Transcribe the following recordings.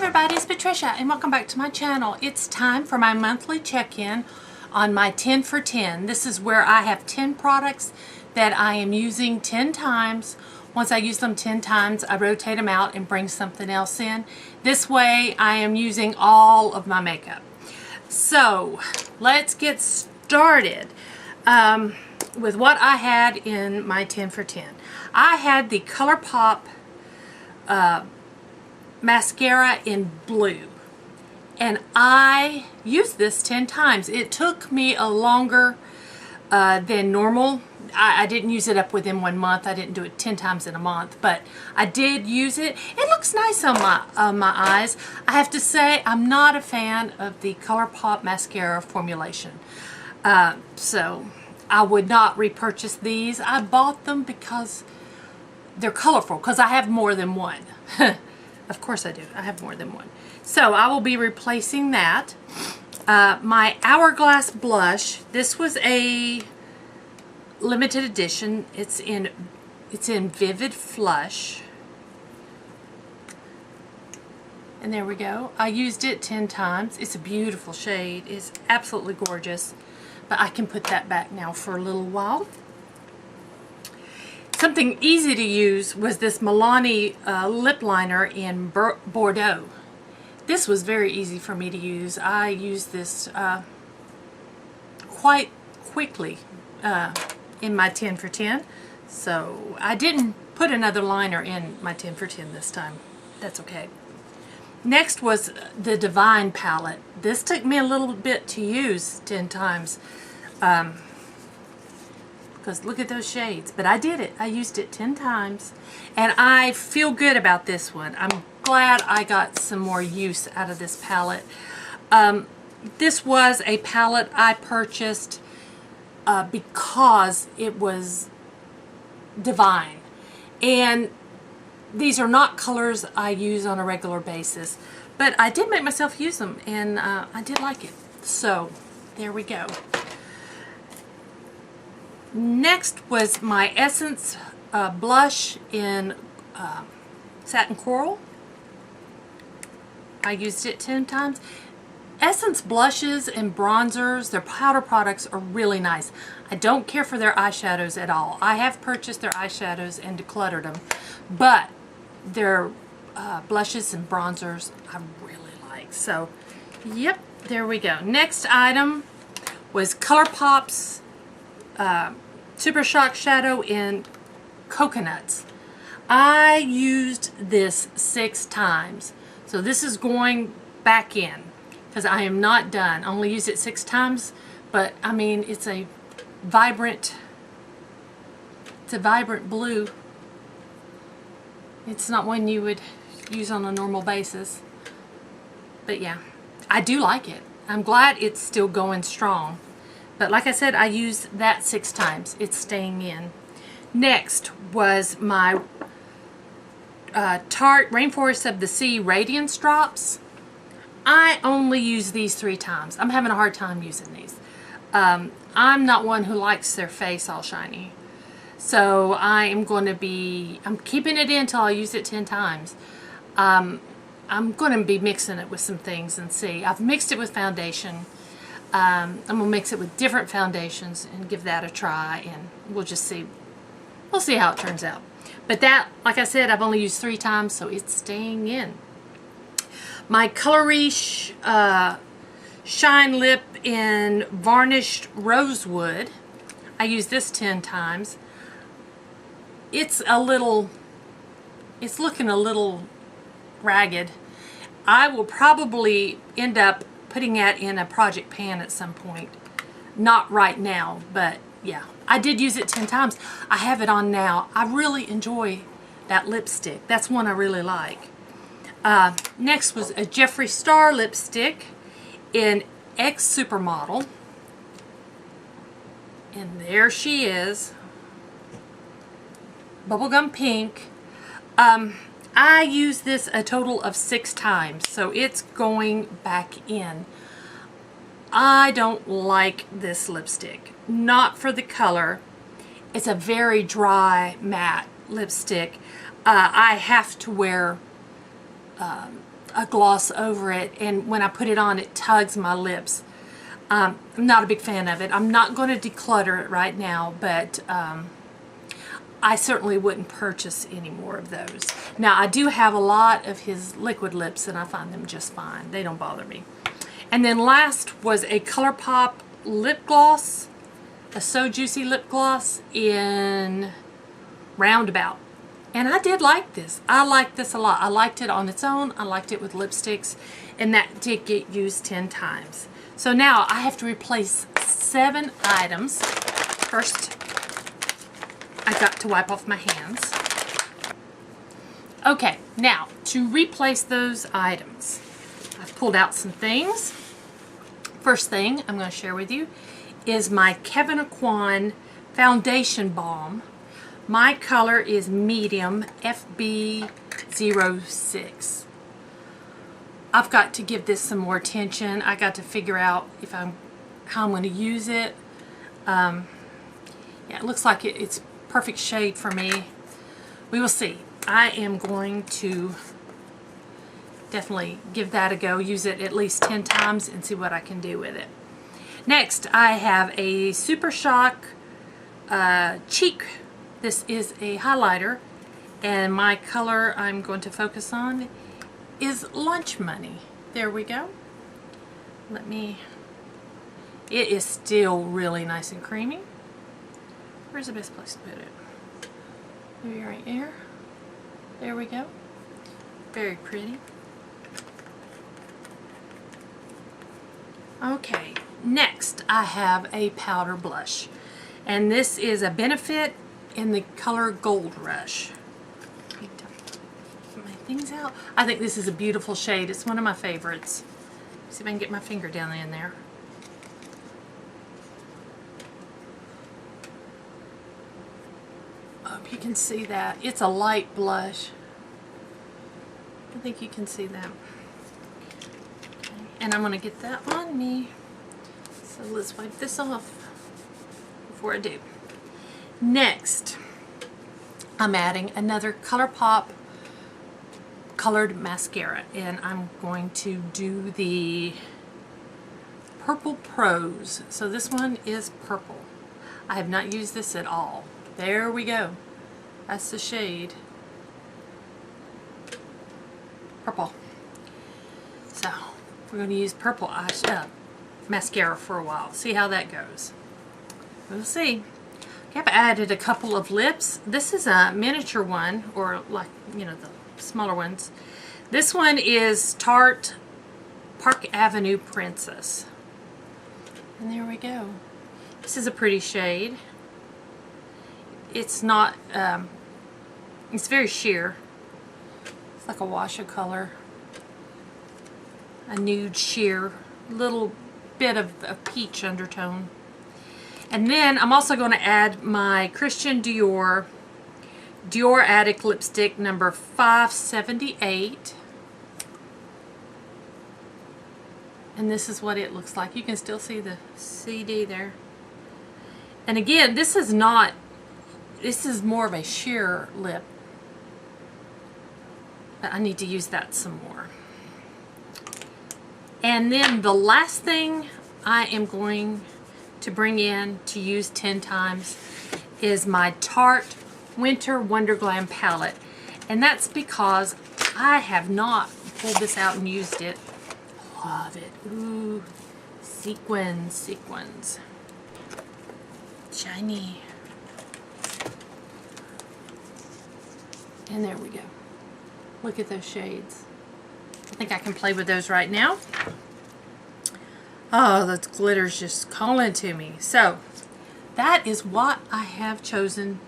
everybody, it's Patricia and welcome back to my channel. It's time for my monthly check-in on my 10 for 10. This is where I have 10 products that I am using 10 times. Once I use them 10 times, I rotate them out and bring something else in. This way I am using all of my makeup. So let's get started with what I had in my 10 for 10. I had the ColourPop mascara in blue, and I used this 10 times. It took me a longer than normal. I didn't use it up within 1 month. I didn't do it 10 times in a month, but I did use it. It looks nice on my eyes. I have to say I'm not a fan of the ColourPop mascara formulation, so I would not repurchase these. I bought them because they're colorful, because I have more than one. Of course I do. I have more than one. So I will be replacing that. My Hourglass blush. This was a limited edition. It's in Vivid Flush. And there we go. I used it 10 times. It's a beautiful shade. It's absolutely gorgeous. But I can put that back now for a little while. Something easy to use was this Milani lip liner in Bordeaux. This was very easy for me to use. I used this quite quickly in my 10 for 10. So I didn't put another liner in my 10 for 10 this time. That's okay. Next was the Divine palette. This took me a little bit to use 10 times. Because look at those shades. But I did it. I used it 10 times. And I feel good about this one. I'm glad I got some more use out of this palette. This was a palette I purchased because it was Divine. And these are not colors I use on a regular basis. But I did make myself use them. And I did like it. So there we go. Next was my Essence blush in Satin Coral. I used it 10 times. Essence blushes and bronzers, their powder products are really nice. I don't care for their eyeshadows at all. I have purchased their eyeshadows and decluttered them, but their blushes and bronzers I really like. So, yep, there we go. Next item was ColourPop's Super Shock Shadow in Coconuts. I used this 6 times. So this is going back in because I am not done. I only used it 6 times, but I mean it's a vibrant blue. It's not one you would use on a normal basis. But yeah, I do like it. I'm glad it's still going strong. But like I said, I used that 6 times. It's staying in. Next was my Tarte Rainforest of the Sea Radiance Drops. I only use these 3 times. I'm having a hard time using these. I'm not one who likes their face all shiny. So I'm keeping it in until I use it 10 times. I'm going to be mixing it with some things and see. I've mixed it with foundation. I'm going to mix it with different foundations and give that a try, and we'll just see. We'll see how it turns out. But that, like I said, I've only used 3 times, so it's staying in. My Color Riche Shine Lip in Varnished Rosewood. I used this 10 times. It's looking a little ragged. I will probably end up putting that in a project pan at some point. Not right now, but yeah. I did use it 10 times. I have it on now. I really enjoy that lipstick. That's one I really like. Next was a Jeffree Star lipstick in X Supermodel. And there she is. Bubblegum pink. I used this a total of 6 times, so it's going back in. I don't like this lipstick. Not for the color. It's a very dry matte lipstick. I have to wear a gloss over it, and when I put it on, it tugs my lips. I'm not a big fan of it. I'm not going to declutter it right now, but I certainly wouldn't purchase any more of those. Now, I do have a lot of his liquid lips, and I find them just fine. They don't bother me. And then last was a ColourPop lip gloss, a So Juicy lip gloss in Roundabout. And I did like this. I liked this a lot. I liked it on its own. I liked it with lipsticks. And that did get used 10 times. So now I have to replace 7 items. First, I got to wipe off my hands. Okay, now to replace those items, I've pulled out some things. First thing I'm going to share with you is my Kevyn Aucoin Foundation Balm. My color is medium FB06. I've got to give this some more attention. I got to figure out how I'm going to use it. Yeah, it looks like it's perfect shade for me. We will see. I am going to definitely give that a go, use it at least 10 times and see what I can do with it. Next, I have a Super Shock cheek. This is a highlighter, and my color I'm going to focus on is Lunch Money. There we go. It is still really nice and creamy. Where's the best place to put it? Maybe right here. There we go. Very pretty. Okay, next I have a powder blush, and this is a Benefit in the color Gold Rush. Get my things out. I think this is a beautiful shade. It's one of my favorites. See if I can get my finger down in there. Hope you can see that. It's a light blush. I think you can see that. And I'm going to get that on me. So let's wipe this off before I do. Next, I'm adding another ColourPop colored mascara. And I'm going to do the Purple Prose. So this one is purple. I have not used this at all. There we go. That's the shade. Purple. So we're going to use purple mascara for a while. See how that goes. We'll see. Okay, I've added a couple of lips. This is a miniature one, or like, you know, the smaller ones. This one is Tarte Park Avenue Princess. And there we go. This is a pretty shade. It's not, it's very sheer. It's like a wash of color. A nude sheer, little bit of a peach undertone. And then I'm also going to add my Christian Dior Addict lipstick number 578. And this is what it looks like. You can still see the CD there. And again, this is more of a sheer lip. But I need to use that some more. And then the last thing I am going to bring in to use 10 times is my Tarte Winter Wonder Glam palette. And that's because I have not pulled this out and used it. Love it. Ooh, sequins. Shiny. And there we go. Look at those shades. I think I can play with those right now. Oh, that glitter's just calling to me. So, that is what I have chosen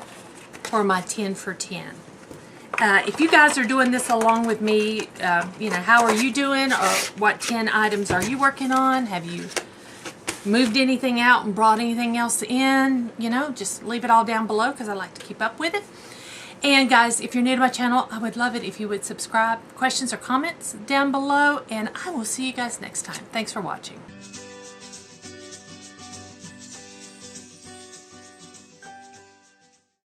for my 10 for 10. If you guys are doing this along with me, you know, how are you doing? Or what 10 items are you working on? Have you moved anything out and brought anything else in? You know, just leave it all down below because I like to keep up with it. And guys, if you're new to my channel, I would love it if you would subscribe. Questions or comments down below, and I will see you guys next time. Thanks for watching.